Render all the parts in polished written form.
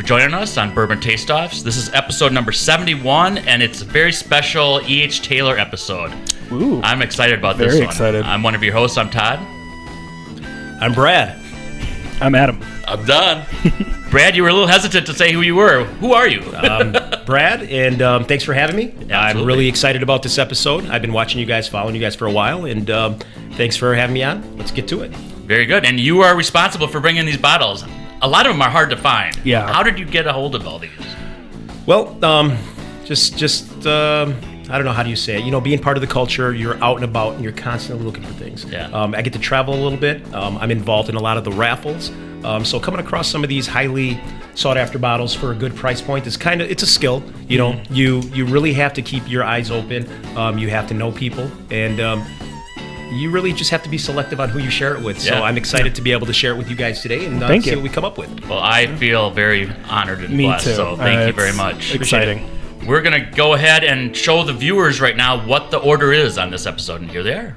joining us on Bourbon Taste Offs. This is episode number 71, and it's a very special E.H. Taylor episode. Ooh. I'm excited about this one. Very excited. I'm one of your hosts. I'm Todd. I'm Brad. I'm Adam. I'm Don. Brad, you were a little hesitant to say who you were. Who are you? Brad, and thanks for having me. Absolutely. I'm really excited about this episode. I've been watching you guys, following you guys for a while, and thanks for having me on. Let's get to it. Very good. And you are responsible for bringing these bottles. A lot of them are hard to find. Yeah. How did you get a hold of all these? Well, I don't know, how do you say it? You know, being part of the culture, you're out and about, and you're constantly looking for things. Yeah. I get to travel a little bit. I'm involved in a lot of the raffles. So coming across some of these highly sought-after bottles for a good price point is it's a skill. You know, you really have to keep your eyes open. You have to know people, and you really just have to be selective on who you share it with. So Yeah. I'm excited to be able to share it with you guys today and Thank see you. what we come up with. Well, I feel very honored and Me blessed, too. so thank you It's very much. Exciting. We're going to go ahead and show the viewers right now what the order is on this episode, and here they are.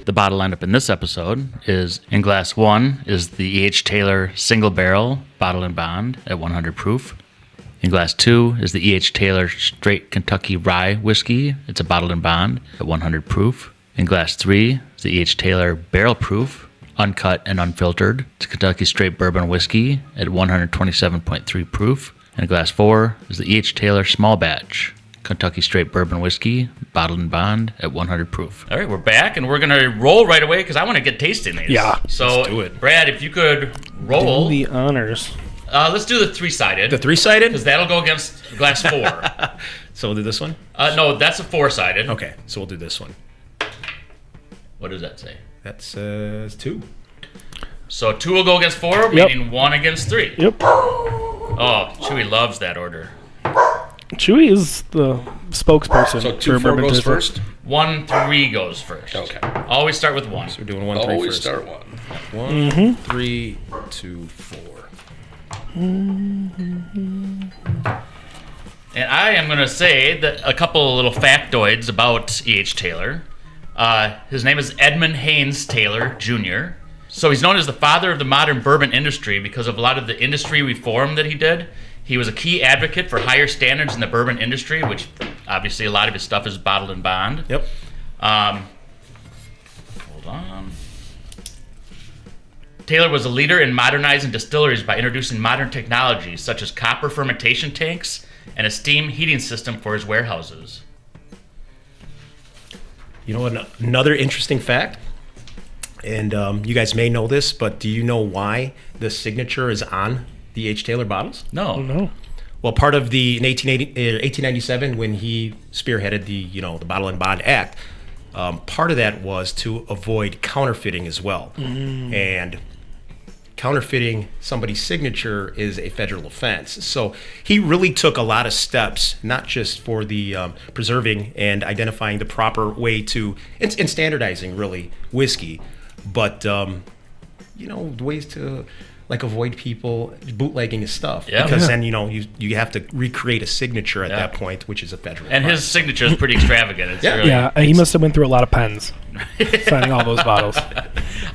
The bottle lineup in this episode is, in glass 1 is the E.H. Taylor Single Barrel Bottle and Bond at 100 proof. In glass 2 is the E.H. Taylor Straight Kentucky Rye Whiskey. It's a bottle and bond at 100 proof. In glass 3 is the E.H. Taylor Barrel Proof, uncut and unfiltered. It's a Kentucky Straight Bourbon Whiskey at 127.3 proof. And glass 4 is the E.H. Taylor Small Batch, Kentucky Straight Bourbon Whiskey, bottled and bond at 100 proof. All right, we're back, and we're going to roll right away because I want to get tasting these. Yeah, So, let's do it. Brad, if you could roll. Do the honors. Let's do the three-sided. The three-sided? Because that'll go against glass 4. So we'll do this one? No, that's a 4-sided. Okay, so we'll do this one. What does that say? That says 2. So 2 will go against 4, meaning 1 against 3. Yep. Oh, Chewy loves that order. Chewy is the spokesperson. So for 2-4 Bourbon goes Taster. first? 1-3 goes first. Okay. Always start with 1. So we're doing 1, 3 Always first. start one. 1, 3, 2, 4. And I am going to say that a couple of little factoids about E.H. Taylor. His name is Edmund Haynes Taylor, Jr. So he's known as the father of the modern bourbon industry because of a lot of the industry reform that he did. He was a key advocate for higher standards in the bourbon industry, which obviously a lot of his stuff is bottled and bond. Yep. Hold on. Taylor was a leader in modernizing distilleries by introducing modern technologies such as copper fermentation tanks and a steam heating system for his warehouses. You know, another interesting fact, and you guys may know this, but do you know why the signature is on the H. Taylor bottles? No. Oh, no. Well, part of the in 1897 when he spearheaded the the Bottle and Bond Act, part of that was to avoid counterfeiting as well, and counterfeiting somebody's signature is a federal offense. So he really took a lot of steps, not just for the preserving and identifying the proper way to and standardizing really whiskey, but ways to avoid people bootlegging his stuff. Yeah. Because Yeah. then you have to recreate a signature at that point, which is a federal And his offense. signature is pretty extravagant. It's really, Yeah, he must have went through a lot of pens signing all those bottles.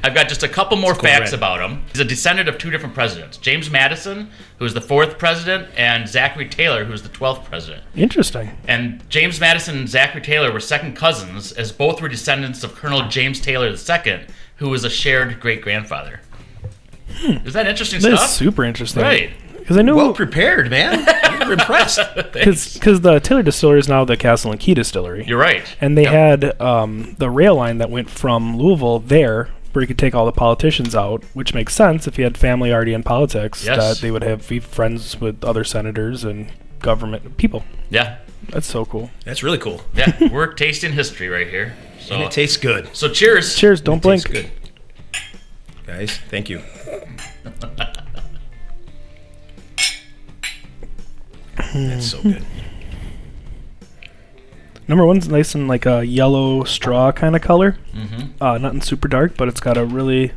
I've got just a couple more cool facts red. about him. He's a descendant of 2 different presidents. James Madison, who was the 4th president, and Zachary Taylor, who was the 12th president. Interesting. And James Madison and Zachary Taylor were second cousins, as both were descendants of Colonel James Taylor II, who was a shared great-grandfather. Is that interesting That is stuff? super interesting. Right. Because I know Well prepared, man. You're impressed. because the Taylor Distillery is now the Castle and Key Distillery. You're right. And they had the rail line that went from Louisville there, where you could take all the politicians out, which makes sense if you had family already in politics, Yes. that they would be friends with other senators and government people. Yeah. That's so cool. That's really cool. Yeah. We're tasting history right here. So, And it tastes good. so cheers. Cheers, don't It blink. tastes good. Guys, thank you. That's so good. Number one's nice and like a yellow straw kind of color. Mm-hmm. Nothing super dark, but it's got a really,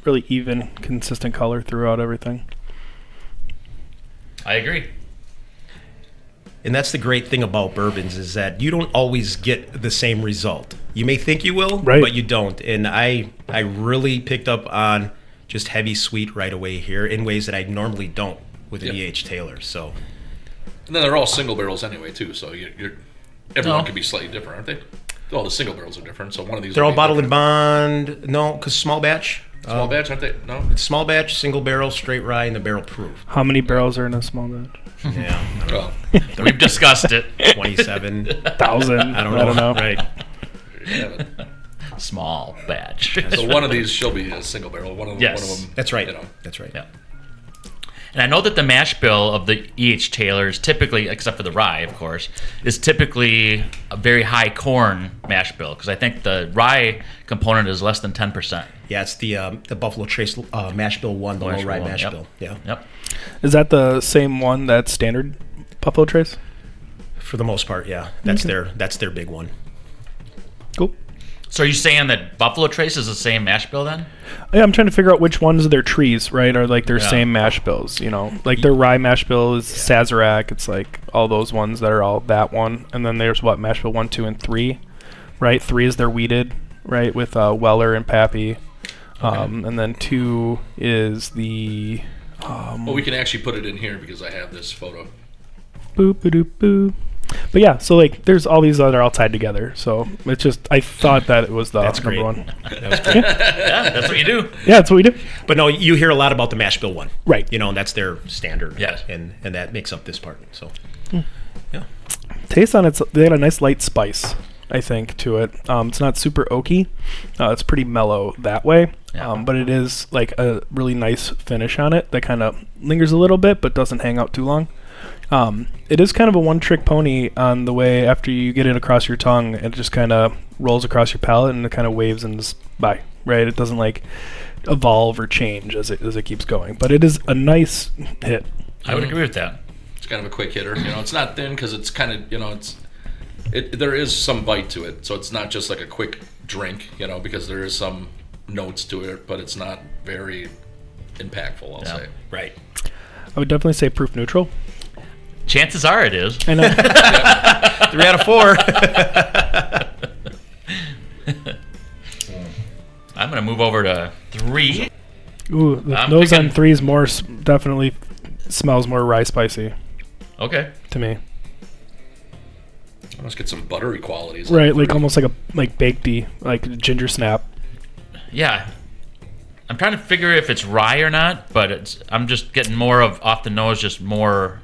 really even, consistent color throughout everything. I agree. And that's the great thing about bourbons is that you don't always get the same result. You may think you will, Right. but you don't. And I really picked up on just heavy sweet right away here in ways that I normally don't with an E.H. Taylor. So, and then they're all single barrels anyway too. So everyone can be slightly different, aren't they? All the single barrels are different. So one of these. They're all bottled and bond. No, because small batch. Small batch, aren't they? No. It's small batch, single barrel, straight rye, and the barrel proof. How many barrels are in a small batch? Yeah. Well, We've discussed it. 27,000. I don't know. Right. Small batch. so one of these shall be a single barrel. One of them. Yes. One of them. That's right. You know. That's right. Yeah. And I know that the mash bill of the E.H. Taylors typically, except for the rye, of course, is typically a very high corn mash bill because I think the rye component is less than 10%. Yeah, it's the Buffalo Trace mash bill 1, the low rye mash Yep. bill. Yeah. Yep. Is that the same one that's standard Buffalo Trace? For the most part, yeah. That's their big one. Cool. So are you saying that Buffalo Trace is the same mash bill then? Yeah, I'm trying to figure out which ones of their trees, right, are like their Yeah. same mash bills. You know, like their rye mash bill is Sazerac. It's like all those ones that are all that one, and then there's what mash bill 1, 2, and 3, right? 3 is their wheated, right, with Weller and Pappy, and then 2 is the Well, we can actually put it in here because I have this photo. boop doop boo. But yeah, so like there's all these that are all tied together. So it's just I thought that it was the That's number great. one. That was great. Yeah, that's what you do. Yeah, that's what we do. But no, you hear a lot about the mash bill 1. Right. You know, and that's their standard. Yes. And that makes up this part. So, yeah. Taste on it, they had a nice light spice, I think, to it. It's not super oaky. It's pretty mellow that way. Yeah. But it is like a really nice finish on it that kind of lingers a little bit but doesn't hang out too long. It is kind of a one-trick pony on the way after you get it across your tongue. It just kind of rolls across your palate and it kind of waves and just by, right? It doesn't like evolve or change as it keeps going. But it is a nice hit. I would agree with that. It's kind of a quick hitter. You know, it's not thin because it's kind of, you know, there is some bite to it. So it's not just like a quick drink, you know, because there is some notes to it, but it's not very impactful, I'll say. Right. I would definitely say proof neutral. Chances are it is. I know. 3 out of 4. I'm going to move over to 3. Ooh, the I'm nose thinking- on 3 is more definitely smells more rye spicy Okay. to me. Let's get some buttery qualities. Right, like almost like a bakedy, like ginger snap. Yeah. I'm trying to figure if it's rye or not, but I'm just getting more of off the nose, just more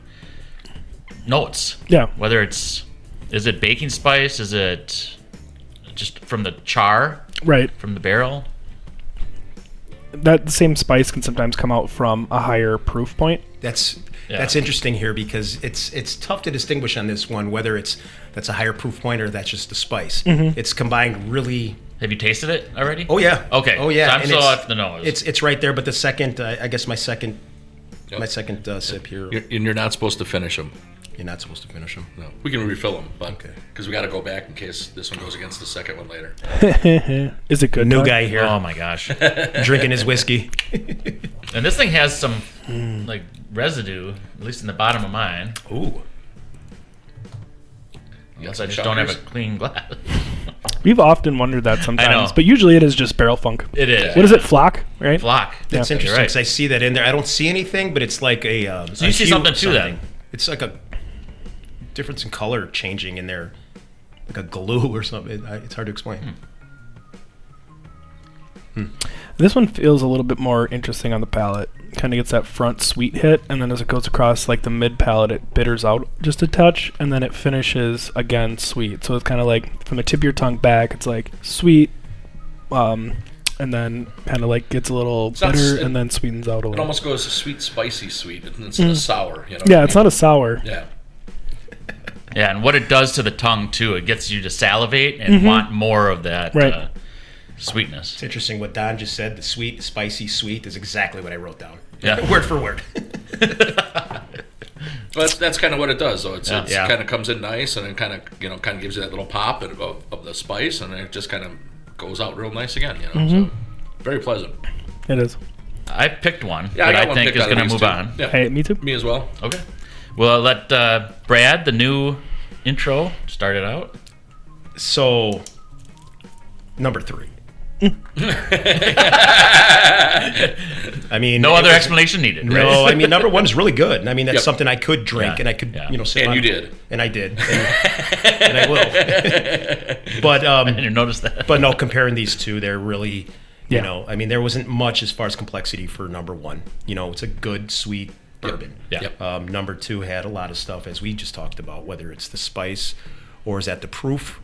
notes. Yeah. Whether is it baking spice? Is it just from the char, Right. from the barrel? That same spice can sometimes come out from a higher proof point. That's Yeah. interesting here because it's tough to distinguish on this one whether that's a higher proof point or that's just the spice. It's combined really. Have you tasted it already? Oh yeah. Okay. Oh yeah. So I'm And still it's- off the nose. It's right there, but the second, I guess my second sip here. And you're not supposed to finish them. You're not supposed to finish them. No, we can refill them, but Okay. because we got to go back in case this one goes against the second one later. Is it good? New Doug? guy here Oh my gosh. drinking his whiskey. And this thing has some like residue, at least in the bottom of mine. Ooh. Unless I just don't have a clean glass. We've often wondered that sometimes, know. but usually it is just barrel funk. It is. What is it? Flock, right? Flock. That's Yeah, interesting you're right. because I see that in there. I don't see anything, but it's like a. So you see something too, then? It's like a difference in color changing in there, like a glue or something. It's hard to explain. This one feels a little bit more interesting on the palate. Kind of gets that front sweet hit, and then as it goes across like the mid palate, it bitters out just a touch, and then it finishes again sweet. So it's kind of like from the tip of your tongue back, it's like sweet, and then kind of like gets a little Sounds- bitter, and then sweetens out a It little. almost goes sweet, spicy, sweet instead of sour. You know. Yeah, it's not a sour. Yeah. Yeah, and what it does to the tongue too, it gets you to salivate and want more of that Right. sweetness. It's interesting what Don just said. The sweet, spicy, sweet is exactly what I wrote down. Yeah. Word for word. But that's kind of what it does, though. It's Yeah. kind of comes in nice, and it kind of gives you that little pop of the spice, and it just kind of goes out real nice again. You know, so very pleasant. It is. I picked one Yeah, I that got I one think picked is out of going to these move two. on. Yeah. Hey, me too. Me as well. Okay. Well, I'll let Brad, the new intro, start it out. So, number 3. I mean, No other explanation needed. Right? No, I mean, number one is really good. I mean, that's something I could drink and I could, sit And on. you did. And I did. And I will. But, I didn't notice that. but no, comparing these two, they're really, Yeah. I mean, there wasn't much as far as complexity for number one. It's a good, sweet bourbon. Yeah. Yep. Number two had a lot of stuff, as we just talked about, whether it's the spice or is that the proof.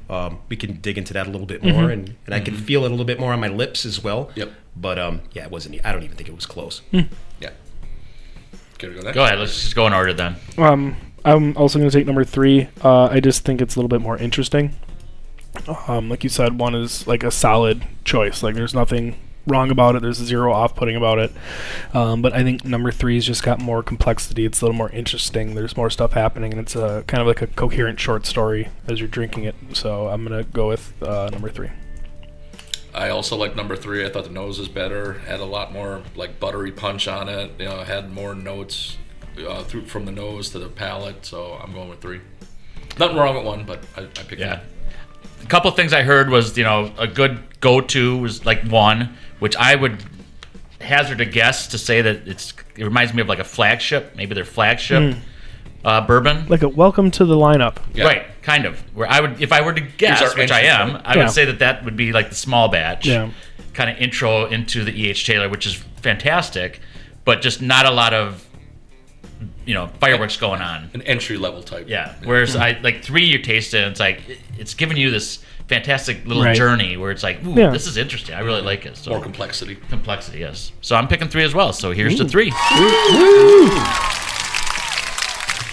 We can dig into that a little bit more, and I can feel it a little bit more on my lips as well. Yep. But, it wasn't, I don't even think it was close. Yeah. Can we go next? Go ahead. Let's just go in order then. I'm also going to take number 3. I just think it's a little bit more interesting. Like you said, one is like a solid choice. Like there's nothing wrong about it. There's zero off-putting about it. But I think number 3's just got more complexity. It's a little more interesting. There's more stuff happening, and it's a kind of like a coherent short story as you're drinking it. So I'm going to go with number 3. I also like number 3. I thought the nose was better. Had a lot more like buttery punch on it. Had more notes through from the nose to the palate. So I'm going with 3. Nothing wrong with 1, but I picked that. A couple of things I heard was, a good go-to was like 1, which I would hazard a guess to say that it reminds me of like a flagship, maybe their flagship bourbon. Like a welcome to the lineup. Yeah. Right, kind of. Where I would, if I were to guess, our which I entry am, point. I would say that would be like the small batch, Yeah. kind of intro into the E.H. Taylor, which is fantastic, but just not a lot of, fireworks going on. An entry level type. Yeah. Whereas I like 3, you taste it, and it's like it's giving you this fantastic little Right. journey where it's like, ooh, Yeah. this is interesting. I really like it. So More complexity. complexity, yes. So I'm picking 3 as well. So here's the 3.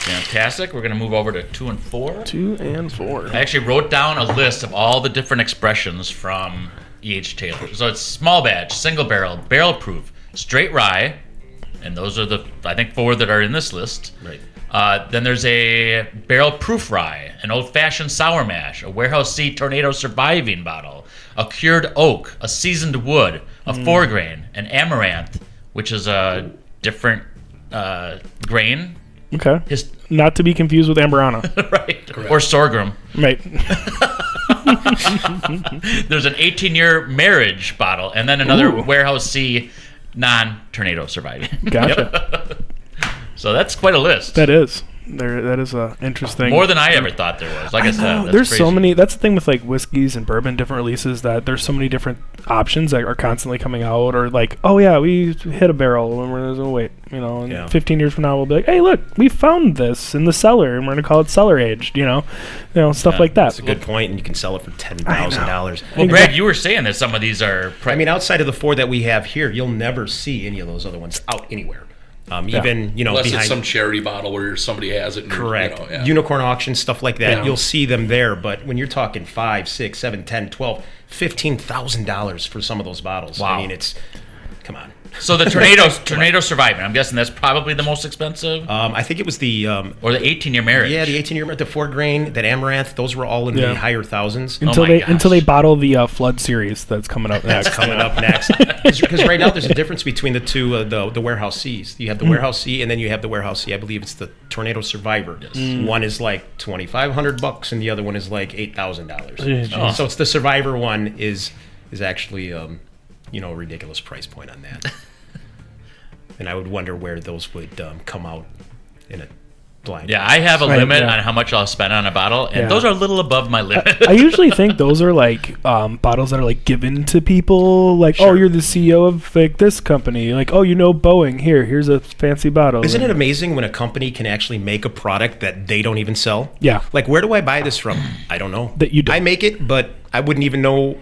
Fantastic. We're gonna move over to 2 and 4. 2 and 4. I actually wrote down a list of all the different expressions from E.H. Taylor. So it's small batch, single barrel, barrel proof, straight rye, and those are the, I think, 4 that are in this list. Right. Then there's a barrel proof rye, an old-fashioned sour mash, a Warehouse C Tornado Surviving bottle, a cured oak, a seasoned wood, a 4-grain, an amaranth, which is a different grain. Okay. Not to be confused with Amberana. Right. Or sorghum. Right. There's an 18-year marriage bottle, and then another Ooh. Warehouse C non-tornado surviving. Gotcha. So that's quite a list. That is. That is interesting. More than I ever thought there was. Like I said, that's there's crazy. so many. That's the thing with like whiskeys and bourbon, different releases, that there's so many different options that are constantly coming out. Or like, oh yeah, we hit a barrel and we're gonna wait. And 15 years from now we'll be like, hey, look, we found this in the cellar and we're gonna call it cellar aged. Stuff like that. That's a good point, and you can sell it for $10,000. Well, Greg, you were saying that some of these are... I mean, outside of the 4 that we have here, you'll never see any of those other ones out anywhere. Even, Unless behind... it's some charity bottle where somebody has it. And Correct. yeah. Unicorn auctions, stuff like that. Yeah. You'll see them there, but when you're talking $5, $6, $7, $10, $12, $15,000 for some of those bottles. Wow. I mean, come on. So the tornado surviving, I'm guessing that's probably the most expensive? I think it was the... or the 18-year marriage? Yeah, the 18-year, the 4-grain, that amaranth, those were all in the higher thousands. Oh my gosh. Until they bottle the Flood series that's coming up next. Coming up next. Because right now there's a difference between the two, the Warehouse C's. You have the Warehouse C, and then you have the Warehouse C. I believe it's the Tornado Survivor. One is like $2,500, and the other one is like $8,000. Oh. So it's the Survivor one is actually a ridiculous price point on that. And I would wonder where those would come out in a blind. Yeah, I have a Right, limit yeah. on how much I'll spend on a bottle, and Yeah. those are a little above my limit. I usually think those are like bottles that are like given to people. Like, oh, you're the CEO of like this company. Like, oh, Boeing. Here's a fancy bottle. Isn't it amazing when a company can actually make a product that they don't even sell? Yeah. Like, where do I buy this from? I don't know. That you don't. I make it, but I wouldn't even know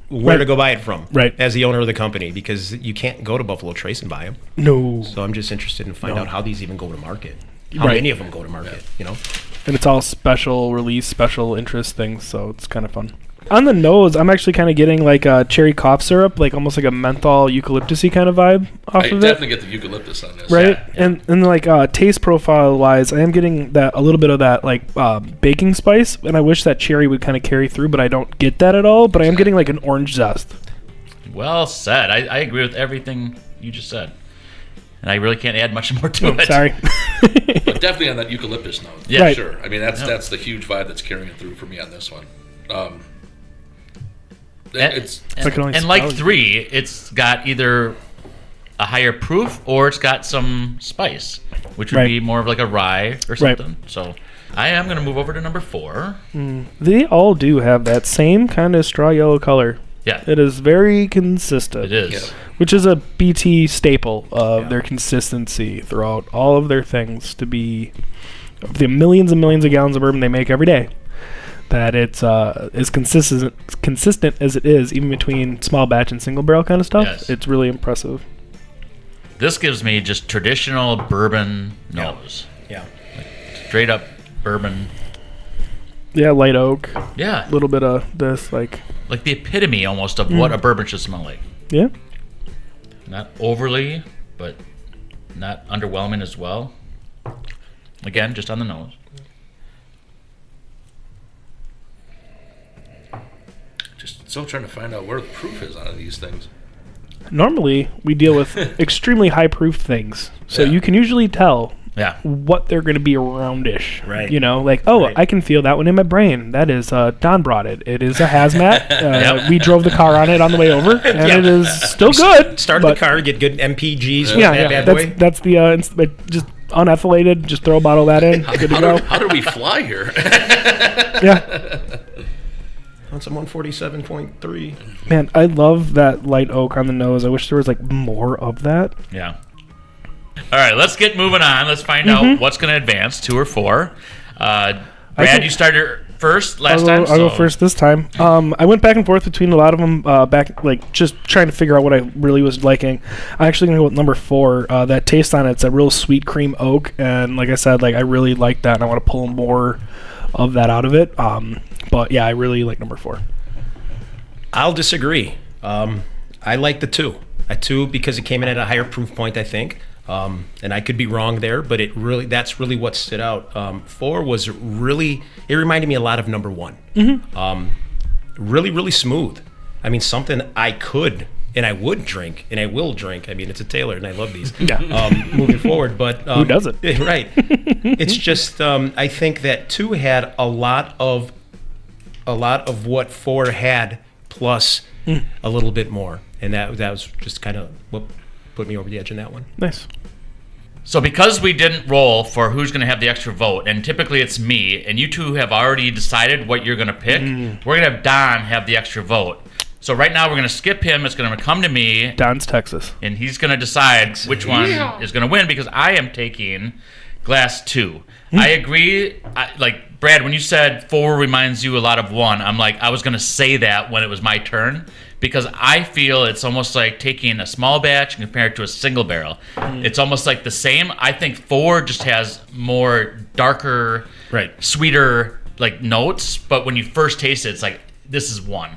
where to go buy it from. Right. As the owner of the company, because you can't go to Buffalo Trace and buy them. No. So I'm just interested in finding No. out how these even go to market. How Right. many of them go to market? And it's all special release, special interest things, so it's kind of fun. On the nose, I'm actually kind of getting like a cherry cough syrup, like almost like a menthol eucalyptus-y kind of vibe off I of it. definitely get the eucalyptus on this. Right, Yeah. and like taste profile wise, I am getting that a little bit of that like baking spice, and I wish that cherry would kind of carry through, but I don't get that at all. But I am getting like an orange zest. Well said. I agree with everything you just said. And I really can't add much more to it. Sorry. But definitely on that eucalyptus note. Yeah. Right. Sure. I mean, that's the huge vibe that's carrying through for me on this one. It's I can only And spell like it. 3, it's got either a higher proof or it's got some spice, which would Right. be more of like a rye or Right. something. So I am going to move over to number 4. They all do have that same kind of straw yellow color. Yeah, It is very consistent. it is. Yeah. Which is a BT staple of Yeah. their consistency throughout all of their things, to be of the millions and millions of gallons of bourbon they make every day, that it's as consistent as it is, even between small batch and single barrel kind of stuff. Yes. It's really impressive. This gives me just traditional bourbon nose. Yeah. Straight up bourbon. Yeah, light oak, Yeah, a little bit of this, like, like the epitome almost of what a bourbon should smell like. yeah. Not overly, but not underwhelming as well. Again, just on the nose. just still trying to find out where the proof is on these things. Normally, we deal with extremely high proof things, so Yeah. you can usually tell Yeah. what they're going to be roundish. Right. You know, like, oh, Right. I can feel that one in my brain. That is, Don brought it. It is a hazmat. Yep. We drove the car on it on the way over, and Yeah. it is still good. Start but- the car, get good MPGs. Yeah, with that yeah. bad boy. That's the just unethylated. Just throw a bottle of that in. Good to go. How did we fly here? Yeah, On some 147.3. man, I love that light oak on the nose. I wish there was like more of that. Yeah. All right, let's get moving on. Let's find out what's going to advance, 2 or 4. Brad, can- you started first last I'll time. go first this time. I went back and forth between a lot of them, just trying to figure out what I really was liking. I'm actually going to go with number 4. That taste on it's a real sweet cream oak, and like I said, like I really like that, and I want to pull more of that out of it. But yeah, I really like number 4. I'll disagree. I like the 2. A 2 because it came in at a higher proof point, I think. And I could be wrong there, but that's really what stood out. 4 was really, it reminded me a lot of number 1. Really, really smooth. I mean, something I could and I would drink and I will drink. I mean, it's a Taylor and I love these. Yeah. Moving forward, but Who doesn't? Right. It's just I think that 2 had a lot of what 4 had plus a little bit more, and that was just kind of what put me over the edge in that one. Nice. So because we didn't roll for who's going to have the extra vote, and typically it's me, and you two have already decided what you're going to pick, we're going to have Don have the extra vote. So right now we're going to skip him. It's going to come to me, Don's Texas. and he's going to decide which one is going to win because I am taking glass 2. I agree. Like Brad, when you said 4 reminds you a lot of 1, I'm like, I was going to say that when it was my turn because I feel it's almost like taking a small batch and compare it to a single barrel. It's almost like the same. I think 4 just has more darker, Right. sweeter like notes, but when you first taste it, it's like this is 1.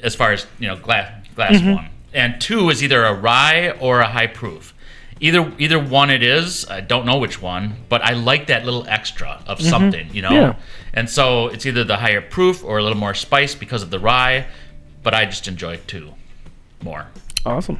As far as glass 1, and 2 is either a rye or a high proof. Either one it is. I don't know which one, but I like that little extra of something, Yeah. And so it's either the higher proof or a little more spice because of the rye, but I just enjoy 2 more. Awesome.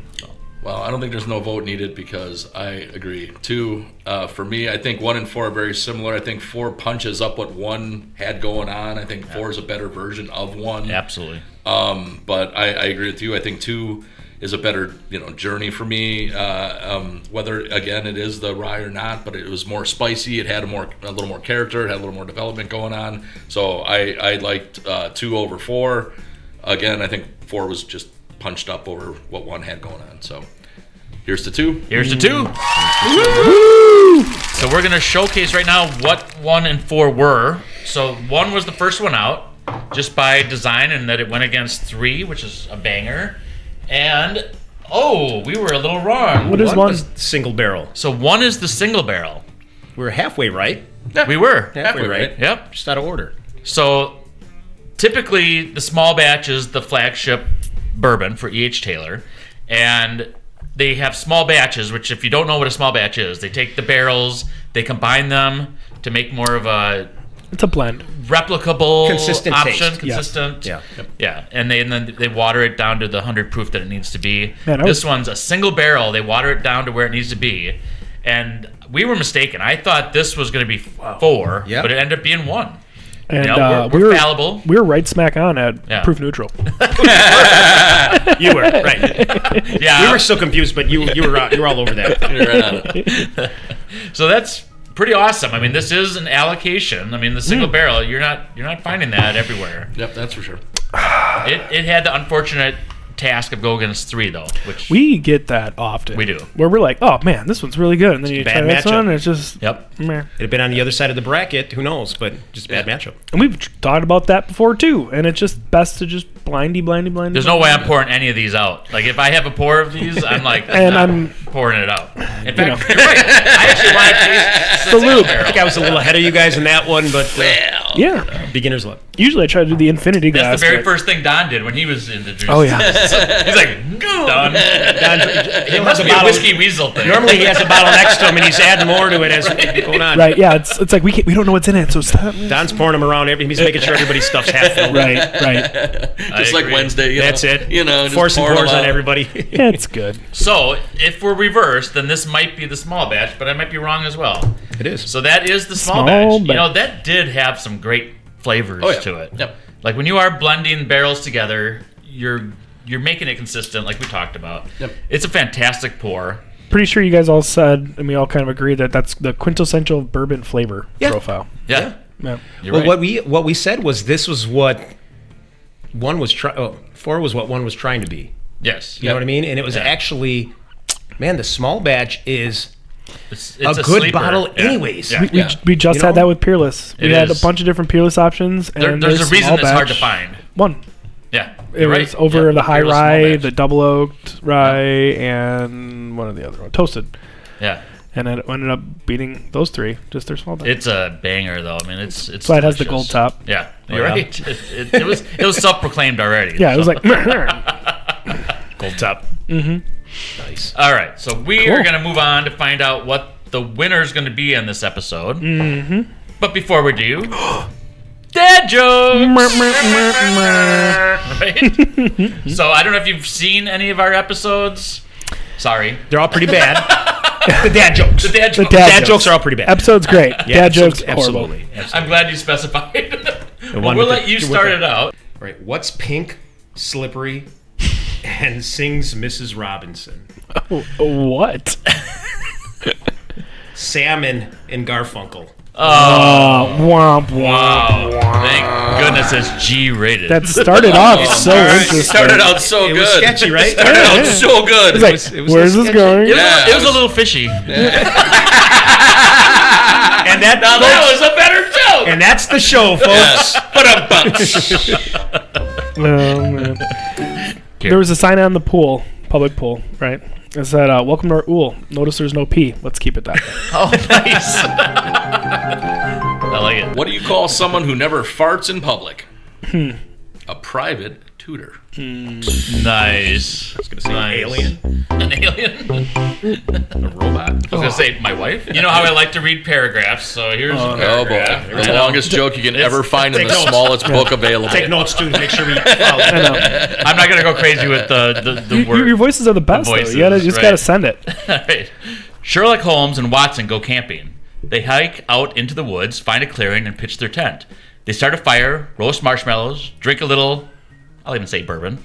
Well, I don't think there's no vote needed because I agree. 2, for me, I think 1 and 4 are very similar. I think 4 punches up what 1 had going on. I think 4 is a better version of 1. Absolutely. But I agree with you. I think 2 is a better journey for me. Whether again it is the rye or not, but it was more spicy. It had a little more character. It had a little more development going on. So I liked 2 over 4. Again, I think 4 was just punched up over what 1 had going on. So here's the 2. Here's the 2. So we're gonna showcase right now what 1 and 4 were. So 1 was the first one out, just by design, and that it went against 3, which is a banger. And we were a little wrong. What is 1? was single barrel. So 1 is the single barrel. We're halfway right. We were. Halfway right. Yep. Just out of order. So typically the small batch is the flagship bourbon for E.H. Taylor, and they have small batches, which if you don't know what a small batch is, they take the barrels, they combine them to make more of a It's a blend. replicable Consistent option, taste. consistent. Yeah. Yeah, and then they water it down to the 100 proof that it needs to be. Man, This one's a single barrel. They water it down to where it needs to be, and we were mistaken. I thought this was going to be 4, Yep. but it ended up being 1. And we're fallible. We were right smack on at proof neutral. You were right. Yeah, we were so confused, but you were all over that. You're right on it. So that's pretty awesome. I mean, this is an allocation. I mean, the single barrel, you're not finding that everywhere. Yep, that's for sure. It had the unfortunate task of go against 3 though, which we get that often. We do. Where we're like, oh man, this one's really good, and then you try bad this matchup. one, and it's just meh. It'd have been on the other side of the bracket. Who knows? But just bad matchup. And we've thought about that before too, and it's just best to just blindy. There's no way I'm pouring any of these out. Like if I have a pour of these, I'm like, and I'm pouring it out. In fact, you're right. I actually want to taste the loop. I think I was a little ahead of you guys in that one, but Yeah. beginner's luck. Usually I try to do the infinity glass. That's the very but- first thing Don did when he was introduced. Oh yeah. He's like, done. It Must be a whiskey weasel thing. Normally he has a bottle next to him and he's adding more to it as it's going on. Right. Yeah. It's like we don't know what's in it, so stop. Don's pouring them around. He's making sure everybody's stuff's half filled. Right. Just like Wednesday. That's it. Just Forcing pour 'em pours on out. everybody. Yeah, it's good. So if we're reversed, then this might be the small batch, but I might be wrong as well. It is. So that is the small Small batch. You batch. know, that did have some great flavors to it. Yep. Like when you are blending barrels together, you're making it consistent, like we talked about. Yep. It's a fantastic pour. Pretty sure you guys all said, and we all kind of agreed that that's the quintessential bourbon flavor profile. Yeah. Yeah. You're Well, right. what we said was this was what one was four was what one was trying to be. Yes. You know what I mean? And it was actually, man, the small batch is It's a good sleeper. bottle Yeah. anyways. Yeah. We just You know? had that with Peerless. It We had a is. bunch of different Peerless options, and There's a reason small it's hard to batch find. One. Yeah. It You're was right. over Yeah, the high Peerless small rye, batch. the double oaked rye, and one of the other one, toasted. Yeah. And it ended up beating those 3, just their small batch. It's a banger though. I mean, it's That's why it has the gold delicious. top. Yeah, Oh, you're yeah. right. It was self-proclaimed already. Yeah, it was so. like. Gold top. Nice. All right, so we are going to move on to find out what the winner is going to be in this episode. Mm-hmm. But before we do, dad jokes. Right? So I don't know if you've seen any of our episodes. Sorry, They're all pretty bad. The dad jokes. the dad jokes. Dad jokes are all pretty bad. Episode's great. Dad jokes, absolutely. horrible. I'm glad you specified. Well, one we'll with let the- you with start the- it out. Right. What's pink, slippery, and sings Mrs. Robinson? What? Salmon and Garfunkel. Womp womp. Wow! Thank goodness it's G-rated. That started off so All right, interesting. you started out so It good. was sketchy, right? Started out so good. It's like, it was where's a this sketchy- going? Yeah, it was a little fishy. And that, Now that was a better joke. and that's the show, folks. Oh, man. There was a sign on the pool, public pool, right? It said, welcome to our ool. Notice there's no P. Let's keep it that way. Oh, nice. I like it. What do you call someone who never farts in public? A private tutor. Nice. I was gonna say alien. An alien? A robot. I was going to say my wife. You know how I like to read paragraphs, so here's a Oh paragraph. boy, the longest joke you can ever find in the Take notes. smallest book available. Take notes too to make sure we follow. I know. I'm not going to go crazy with the word. Your voices are the best, voices, though. You just right. got to send it. Right. Sherlock Holmes and Watson go camping. They hike out into the woods, find a clearing, and pitch their tent. They start a fire, roast marshmallows, drink a little, I'll even say bourbon,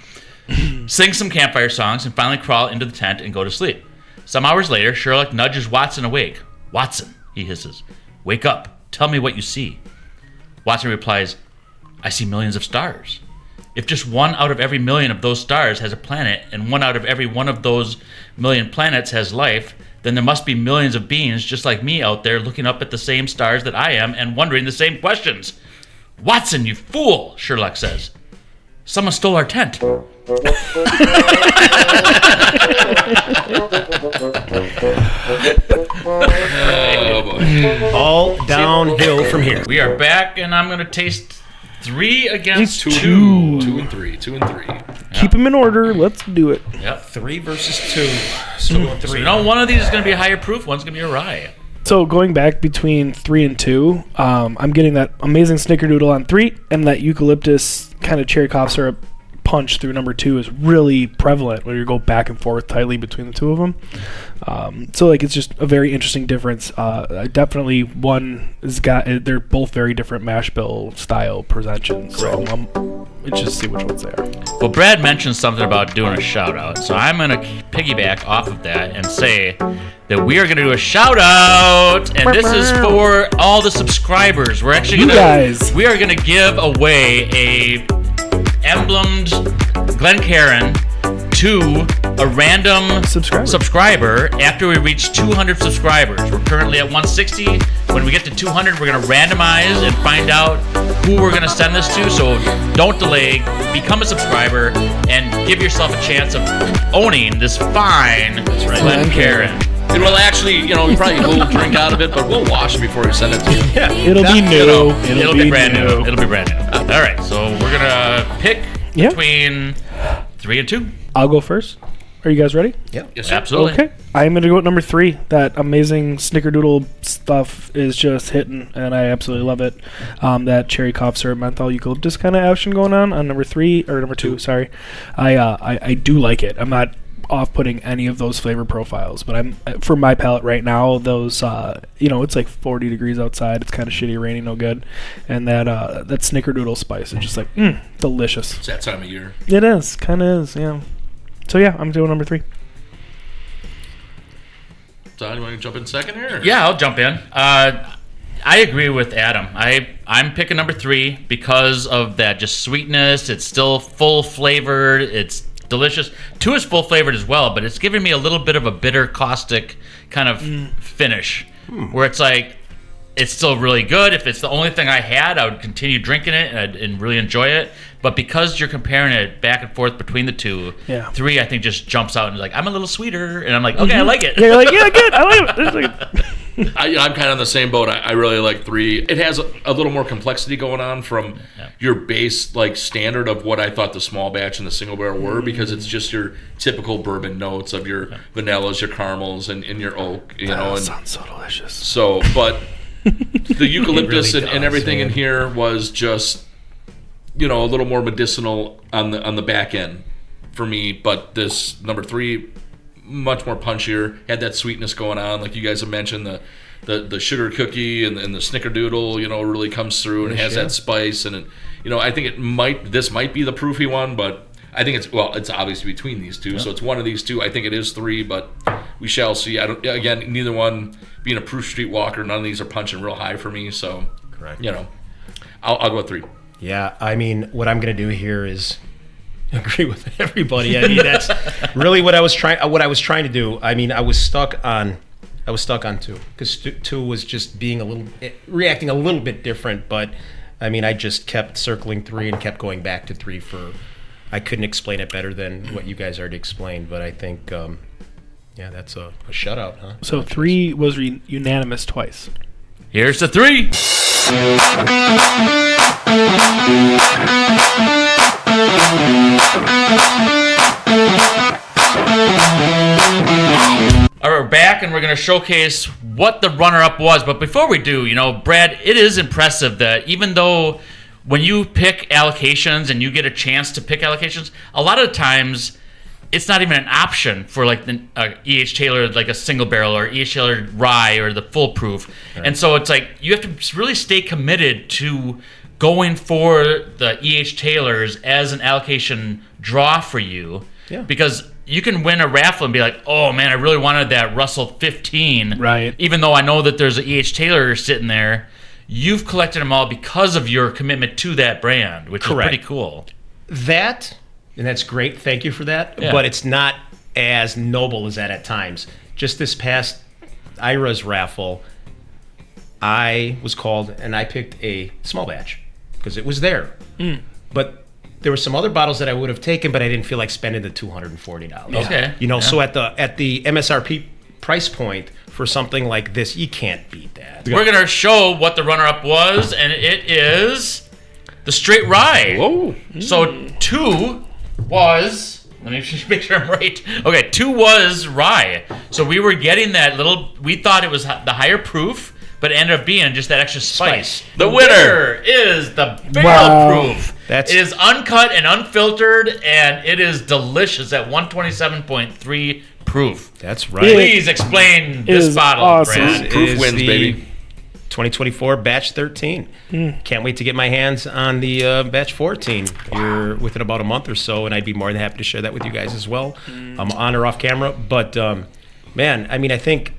sing some campfire songs, and finally crawl into the tent and go to sleep. Some hours later, Sherlock nudges Watson awake. "Watson," he hisses, "wake up. Tell me what you see." Watson replies, "I see millions of stars. If just 1 out of every million of those stars has a planet, and 1 out of every one of those million planets has life, then there must be millions of beings just like me out there looking up at the same stars that I am and wondering the same questions." "Watson, you fool," Sherlock says. "Someone stole our tent." Oh boy. All downhill from here. We are back, and I'm going to taste 3 against 2. 2 and 3. 2 and 3. Keep them in order. Let's do it. Yep. 3 versus 2. Still going 3. You know, one of these is going to be higher proof, one's going to be a rye. So going back between 3 and 2, I'm getting that amazing snickerdoodle on 3 and that eucalyptus kind of cherry cough syrup punch through number 2 is really prevalent when you go back and forth tightly between the two of them. So like it's just a very interesting difference. Definitely one has got, they're both very different mash bill style presentations. So let's just see which ones they are. Well, Brad mentioned something about doing a shout out, so I'm going to piggyback off of that and say that we are going to do a shout out, and this is for all the subscribers. We're actually we are going to give away a emblemed Glencairn to a random subscriber after we reach 200 subscribers. We're currently at 160. When we get to 200, we're going to randomize and find out who we're going to send this to. So don't delay. Become a subscriber and give yourself a chance of owning this fine Glencairn. And we'll actually, we probably will drink out of it, but we'll wash it before we send it to you. Yeah, it'll be new. It'll be brand new. It'll be brand new. All right, so we're going to pick between 3 and 2. I'll go first. Are you guys ready? Yeah. Yes, sir. Absolutely. Okay. I'm going to go at number 3. That amazing snickerdoodle stuff is just hitting, and I absolutely love it. That cherry cough syrup menthol eucalyptus kind of action going on number 3, or number 2, sorry. I do like it. I'm not off-putting any of those flavor profiles, but I'm for my palate right now, those it's like 40 degrees outside, it's kind of shitty, rainy, no good, and that snickerdoodle spice is just like delicious. It's that time of year. It is, kind of is, yeah. So yeah, I'm doing number 3. Don, you want to jump in second here? Yeah, I'll jump in. I agree with Adam. I'm picking number 3 because of that just sweetness. It's still full flavored. It's delicious. 2 is full flavored as well, but it's giving me a little bit of a bitter, caustic kind of finish, where it's like it's still really good. If it's the only thing I had, I would continue drinking it and really enjoy it. But because you're comparing it back and forth between the 2, 3 I think just jumps out and like I'm a little sweeter, and I'm like, okay, I like it. Yeah, you're like, yeah, good, I like it. I'm kind of on the same boat. I really like 3. It has a little more complexity going on from your base like standard of what I thought the small batch and the single barrel were, because it's just your typical bourbon notes of your vanillas, your caramels, and your oak. And sounds so delicious. So, but the eucalyptus really and everything in here was just a little more medicinal on the back end for me. But this number 3, much more punchier, had that sweetness going on, like you guys have mentioned. The sugar cookie and the snickerdoodle, really comes through and has that spice. And I think this might be the proofy one, but I think it's obviously between these two. So it's one of these two. I think it is 3, but we shall see. Again, neither one being a proof streetwalker, none of these are punching real high for me. So correct. I'll go with 3. Yeah, I mean, what I'm going to do here is agree with everybody. I mean, that's really what I was trying to do. I mean, I was stuck on 2 because 2 was just reacting a little bit different. But I mean, I just kept circling 3 and kept going back to 3 I couldn't explain it better than what you guys already explained. But I think, that's a shutout, huh? So 3 was unanimous twice. Here's the 3. All right, we're back, and we're going to showcase what the runner-up was. But before we do, Brad, it is impressive that even though when you pick allocations and you get a chance to pick allocations, a lot of times it's not even an option for like the E.H. Taylor, like a single barrel, or E.H. Taylor rye, or the full proof. Right. And so it's like you have to really stay committed to going for the E.H. Taylors as an allocation draw for you. Yeah. Because you can win a raffle and be like, oh man, I really wanted that Russell 15. Right. Even though I know that there's an E.H. Taylor sitting there, you've collected them all because of your commitment to that brand, which Correct. Is pretty cool. And that's great. Thank you for that. Yeah. But it's not as noble as that at times. Just this past IRA's raffle, I was called and I picked a small batch because it was there. But there were some other bottles that I would have taken, but I didn't feel like spending the $240. Okay. So at the MSRP price point for something like this, you can't beat that. We're going to show what the runner-up was, and it is the straight rye. Whoa. So 2 was, let me just make sure I'm right. Okay, 2 was rye. So we were getting that we thought it was the higher proof, but it ended up being just that extra spice. The winner is the barrel proof That's- It is uncut and unfiltered, and it is delicious at 127.3 proof. That's right. Please explain this is bottle, awesome. Brad. Proof is wins, the baby. 2024 batch 13. Can't wait to get my hands on the batch 14 here within about a month or so, and I'd be more than happy to share that with you guys as well. On or off camera. But man, I mean, I think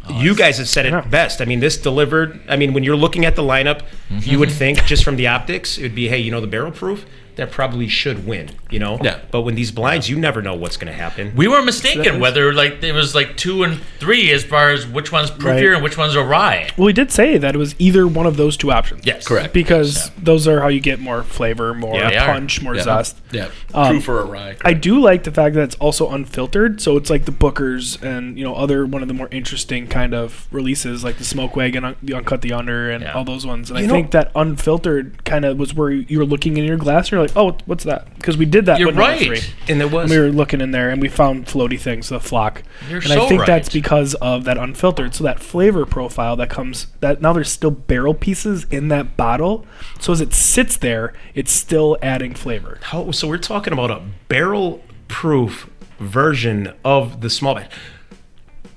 you guys have said it best. I mean, this delivered. I mean, when you're looking at the lineup, you would think just from the optics, it would be, hey, you know, the barrel proof, that probably should win, you know? Yeah. But when these blinds, you never know what's going to happen. We were mistaken whether like it was like 2 and 3 as far as which one's proofier and which one's a rye. Well, we did say that it was either one of those two options. Yes, Correct. Because those are how you get more flavor, more Yeah, they are. punch, more Yeah. zest. Yeah, proof or a rye. I do like the fact that it's also unfiltered, so it's like the Booker's and other one of the more interesting kind of releases, like the Smoke Wagon, the Uncut the Under, and all those ones. And I think that unfiltered kind of was where you were looking in your glass and you're like, oh, what's that? Because we did that. You're with number right. 3. And there was. We were looking in there and we found floaty things, the flock. You're and so I think right. that's because of that unfiltered. So that flavor profile that comes, that now there's still barrel pieces in that bottle. So as it sits there, it's still adding flavor. So we're talking about a barrel-proof version of the small batch.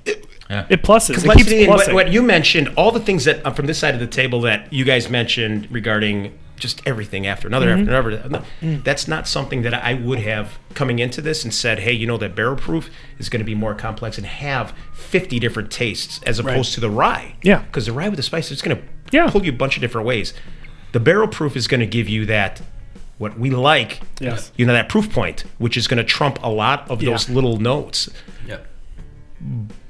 It pluses. It keeps Complexity and plussing. what you mentioned, all the things that from this side of the table that you guys mentioned regarding just everything after another after another. That's not something that I would have coming into this and said, hey, you know, that barrel proof is going to be more complex and have 50 different tastes as opposed to the rye. Yeah. Because the rye with the spices, it's going to pull you a bunch of different ways. The barrel proof is going to give you that, what we like, Yes. you know, that proof point, which is going to trump a lot of those little notes. Yeah.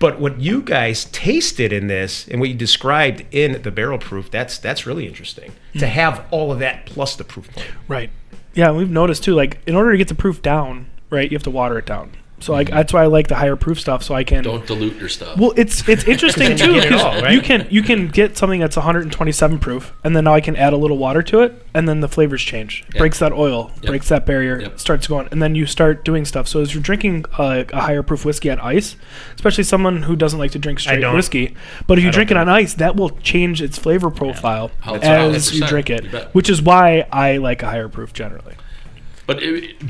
But what you guys tasted in this and what you described in the barrel proof, that's really interesting. To have all of that plus the proof point. Right. Yeah, we've noticed too, like, in order to get the proof down, right, you have to water it down. So like that's why I like the higher proof stuff, so I can Don't dilute your stuff. Well, it's interesting Then you too get it because all, right? you can get something that's 127 proof, and then now I can add a little water to it, and then the flavors change. Yep. Breaks that oil, breaks that barrier, Yep. starts going, and then you start doing stuff. So as you're drinking a higher proof whiskey on ice, especially someone who doesn't like to drink straight don't. whiskey, but if you drink it on ice, that will change its flavor profile as you 100%, drink you it, bet. which is why I like a higher proof generally. But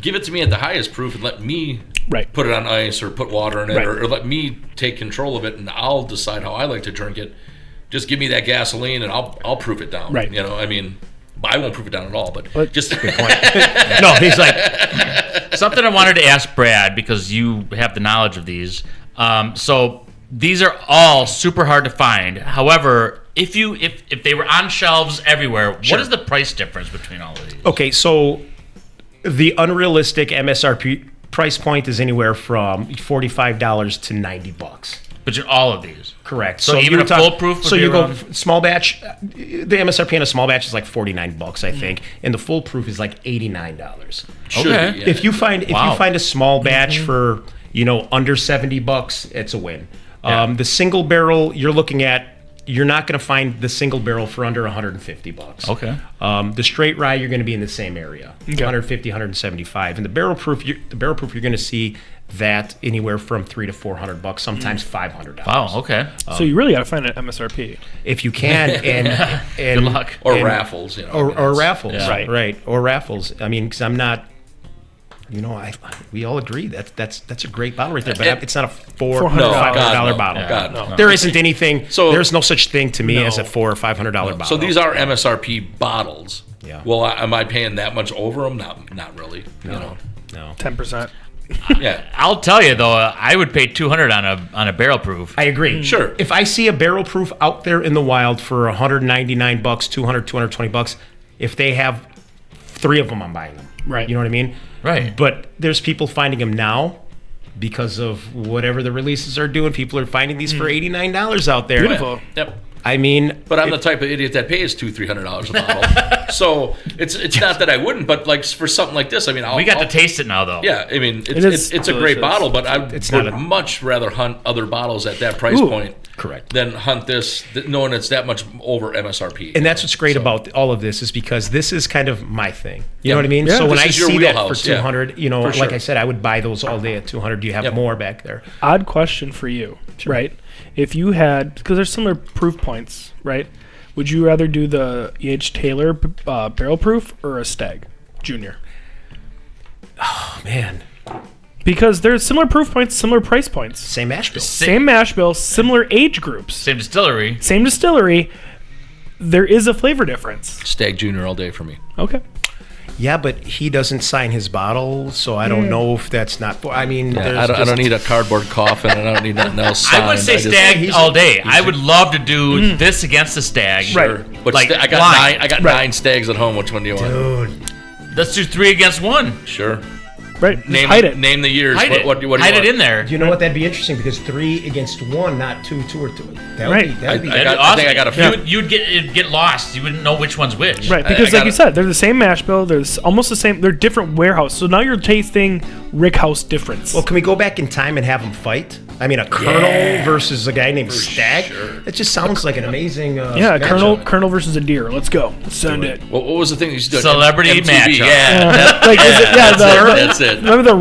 give it to me at the highest proof and let me Right. put it on ice or put water in it Right. or let me take control of it and I'll decide how I like to drink it. Just give me that gasoline and I'll proof it down. Right. You know, I mean, I won't proof it down at all, but just No, he's like, Something I wanted to ask Brad because you have the knowledge of these. So these are all super hard to find. However, if they were on shelves everywhere, what is the price difference between all of these? okay, so the unrealistic MSRP price point is anywhere from $45 to $90. Between all of these. Correct. So even you a full proof would So be you go around- small batch. The MSRP on a small batch is like $49, I think, and the full proof is like $89. should Okay. be, yeah. If you find Wow. a small batch for under $70, it's a win. Yeah. The single barrel you're not going to find the single barrel for under $150. Okay. The straight rye, you're going to be in the same area, 150, 175. And the barrel proof, you're going to see that anywhere from $300 to $400, sometimes $500. Wow. Okay. So you really got to find an MSRP. If you can, and Good luck. or and- raffles, you know. or raffles, Yeah. right, or raffles. I mean, because I'm not. We all agree that's a great bottle right there, but it's not a $400 No, God, no. bottle. Yeah. God, no. There isn't anything. So- there's no such thing to me No. as a $400 or $500 bottle. So these are MSRP bottles. Yeah. Well, am I paying that much over them? Not really. You know. no. 10%. Yeah. I'll tell you though, I would pay $200 on a barrel proof. I agree. Sure. If I see a barrel proof out there in the wild for $199, $200, $220, if they have 3 of them, I'm buying them. Right. You know what I mean? Right. But there's people finding them now because of whatever the releases are doing. People are finding these for $89 out there. Beautiful. Yep. I mean, But I'm the type of idiot that pays $200-$300 a bottle. So it's not that I wouldn't, but like for something like this, I mean, We got to taste it now though. Yeah, I mean, is it's a great delicious. bottle, but I It's would not a- much rather hunt other bottles at that price Ooh. point. Correct. Than hunt this, knowing it's that much over MSRP. and that's what's great about all of this is because this is kind of my thing. You know what I mean? Yeah. So when This I is your see that for wheelhouse, yeah. 200, For like sure. I said, I would buy those all day at 200. Do you have Yep. more back there? Odd question for you, right? If you had, because there's similar proof points, right? Would you rather do the E.H. Taylor barrel proof or a stag? Junior? Oh, man. Because there's similar proof points, similar price points. Same mash bill. Same mash bill, similar age groups. Same distillery. Same distillery. There is a flavor difference. Stag Junior all day for me. Okay. Yeah, but he doesn't sign his bottle, so I don't know if that's not... I mean, Yeah, I don't need a cardboard coffin, and I don't need nothing else signed. I would say just- Stag all day. I would love to do this against the Stag. Right. But Like, I got blind. I got Right. 9 Stags at home. Which one do you want? Dude. Let's do 3 against 1. Sure. Right. Just Name hide it. Name the years. Hide it. What do you Hide want? it in there. You know what? That'd be interesting because 3 against 1, not 2 or 2. That would Right. be... That'd be I got- Awesome. think I got a few. Yeah. You'd get lost. You wouldn't know which one's which. Right, I because like gotta- you said, they're the same mash bill. There's almost the same. They're different warehouse. So now you're tasting Rickhouse difference. Well, can we go back in time and have them fight? I mean, a Colonel versus a guy named Stag? sure. It just sounds like an amazing yeah, matchup. Colonel versus a deer. Let's go. Send it. What was the thing you used to do? Celebrity MTV, match. huh? Yeah. Like, is it, yeah, That's it. Remember the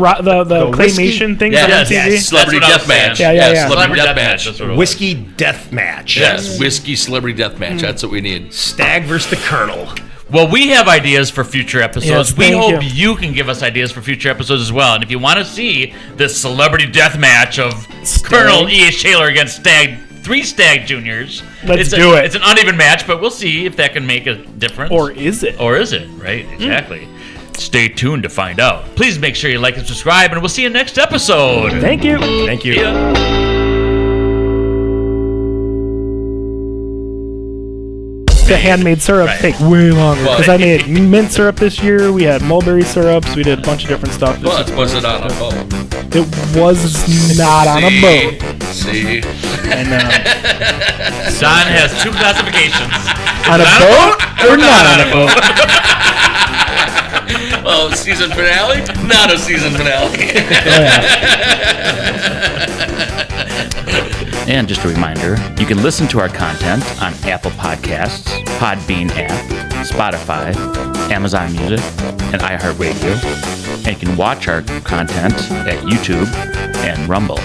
whiskey? claymation things Yeah, on yes, MTV? yes. Celebrity That's what I was death match. saying. Yeah. Celebrity death That's match. what it was. Whiskey death match. Yes, whiskey celebrity death match. That's what we need. Stag versus the Colonel. Well, we have ideas for future episodes. Yes, we thank hope you. you can give us ideas for future episodes as well. And if you want to see this celebrity death match of Colonel E.H. Taylor against 3 Stag Juniors, Let's do it. It's an uneven match, but we'll see if that can make a difference. Or is it? Or is it? Right? Exactly. Stay tuned to find out. Please make sure you like and subscribe, and we'll see you next episode. Thank you. Thank you. Yeah. The handmade syrup take way longer because I made mint syrup this year. We had mulberry syrups. We did a bunch of different stuff. But was it on a boat? It was not on a boat. See? And, Don has 2 classifications. on a boat or not on a boat? Oh, season finale? Not a season finale. And just a reminder, you can listen to our content on Apple Podcasts, Podbean app, Spotify, Amazon Music, and iHeartRadio. And you can watch our content at YouTube and Rumble.